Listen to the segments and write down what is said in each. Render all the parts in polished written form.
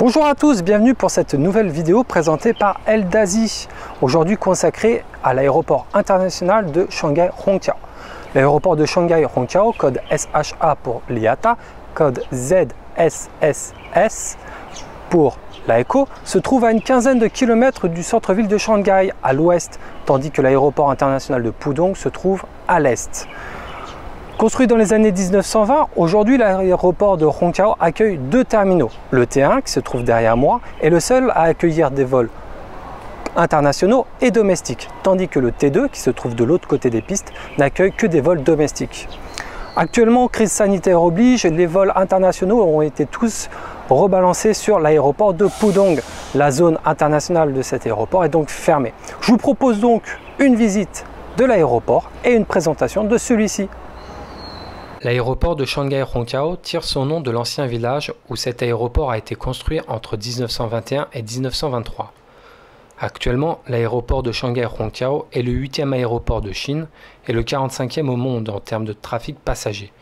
Bonjour à tous, bienvenue pour cette nouvelle vidéo présentée par Eldazi, aujourd'hui consacrée à l'aéroport international de Shanghai Hongqiao. L'aéroport de Shanghai Hongqiao, code SHA pour l'IATA, code ZSSS pour l'AECO, se trouve à une quinzaine de kilomètres du centre-ville de Shanghai à l'ouest, tandis que l'aéroport international de Pudong se trouve à l'est. Construit dans les années 1920, aujourd'hui l'aéroport de Hongqiao accueille deux terminaux. Le T1 qui se trouve derrière moi est le seul à accueillir des vols internationaux et domestiques, tandis que le T2 qui se trouve de l'autre côté des pistes n'accueille que des vols domestiques. Actuellement, crise sanitaire oblige, les vols internationaux ont été tous rebalancés sur l'aéroport de Pudong. La zone internationale de cet aéroport est donc fermée. Je vous propose donc une visite de l'aéroport et une présentation de celui-ci. L'aéroport de Shanghai Hongqiao tire son nom de l'ancien village où cet aéroport a été construit entre 1921 et 1923. Actuellement, l'aéroport de Shanghai Hongqiao est le 8e aéroport de Chine et le 45e au monde en termes de trafic passager,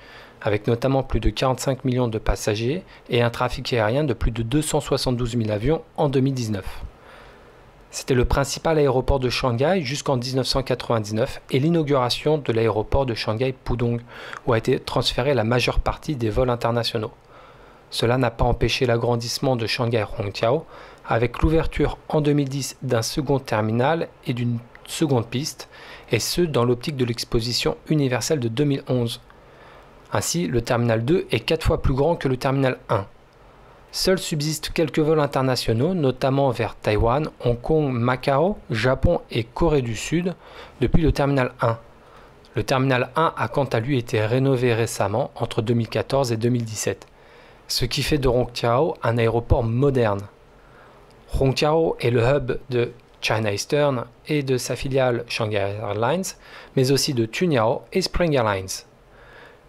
avec notamment plus de 45 millions de passagers et un trafic aérien de plus de 272 000 avions en 2019. C'était le principal aéroport de Shanghai jusqu'en 1999 et l'inauguration de l'aéroport de Shanghai Pudong, où a été transférée la majeure partie des vols internationaux. Cela n'a pas empêché l'agrandissement de Shanghai Hongqiao, avec l'ouverture en 2010 d'un second terminal et d'une seconde piste, et ce dans l'optique de l'exposition universelle de 2011. Ainsi, le terminal 2 est 4 fois plus grand que le terminal 1. Seuls subsistent quelques vols internationaux, notamment vers Taïwan, Hong Kong, Macao, Japon et Corée du Sud, depuis le terminal 1. Le terminal 1 a quant à lui été rénové récemment, entre 2014 et 2017, ce qui fait de Hongqiao un aéroport moderne. Hongqiao est le hub de China Eastern et de sa filiale Shanghai Airlines, mais aussi de Tuniao et Spring Airlines.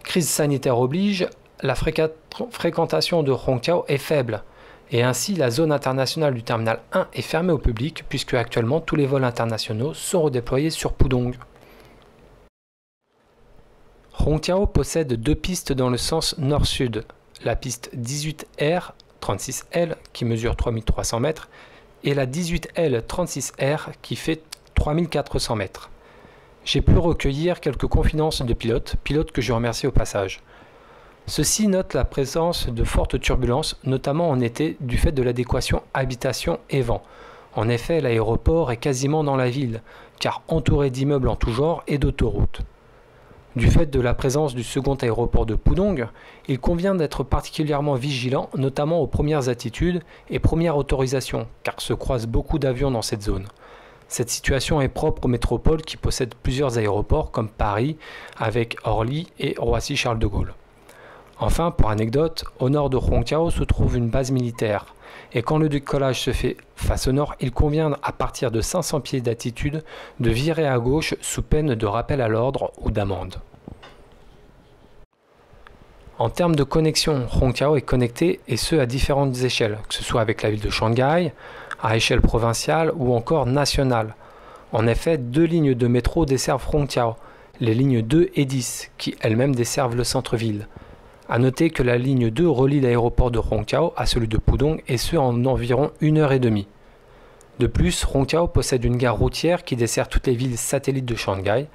Crise sanitaire oblige, la fréquentation de Hongqiao est faible et ainsi la zone internationale du terminal 1 est fermée au public puisque actuellement tous les vols internationaux sont redéployés sur Pudong. Hongqiao possède deux pistes dans le sens nord-sud, la piste 18R 36L qui mesure 3300 mètres et la 18L 36R qui fait 3400 mètres. J'ai pu recueillir quelques confidences de pilotes que je remercie au passage. Ceux-ci notent la présence de fortes turbulences, notamment en été, du fait de l'adéquation habitation et vent. En effet, l'aéroport est quasiment dans la ville, car entouré d'immeubles en tout genre et d'autoroutes. Du fait de la présence du second aéroport de Pudong, il convient d'être particulièrement vigilant, notamment aux premières attitudes et premières autorisations, car se croisent beaucoup d'avions dans cette zone. Cette situation est propre aux métropoles qui possèdent plusieurs aéroports comme Paris, avec Orly et Roissy-Charles de Gaulle. Enfin, pour anecdote, au nord de Hongqiao se trouve une base militaire, et quand le décollage se fait face au nord, il convient à partir de 500 pieds d'altitude de virer à gauche sous peine de rappel à l'ordre ou d'amende. En termes de connexion, Hongqiao est connecté et ce à différentes échelles, que ce soit avec la ville de Shanghai, à échelle provinciale ou encore nationale. En effet, deux lignes de métro desservent Hongqiao, les lignes 2 et 10, qui elles-mêmes desservent le centre-ville. A noter que la ligne 2 relie l'aéroport de Hongqiao à celui de Pudong et ce en environ 1h30. De plus, Hongqiao possède une gare routière qui dessert toutes les villes satellites de Shanghai.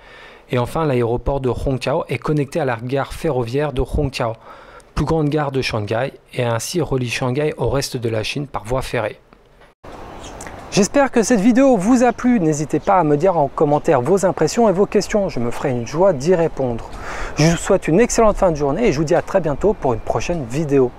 Et enfin, l'aéroport de Hongqiao est connecté à la gare ferroviaire de Hongqiao, plus grande gare de Shanghai, et ainsi relie Shanghai au reste de la Chine par voie ferrée. J'espère que cette vidéo vous a plu. N'hésitez pas à me dire en commentaire vos impressions et vos questions. Je me ferai une joie d'y répondre. Je vous souhaite une excellente fin de journée et je vous dis à très bientôt pour une prochaine vidéo.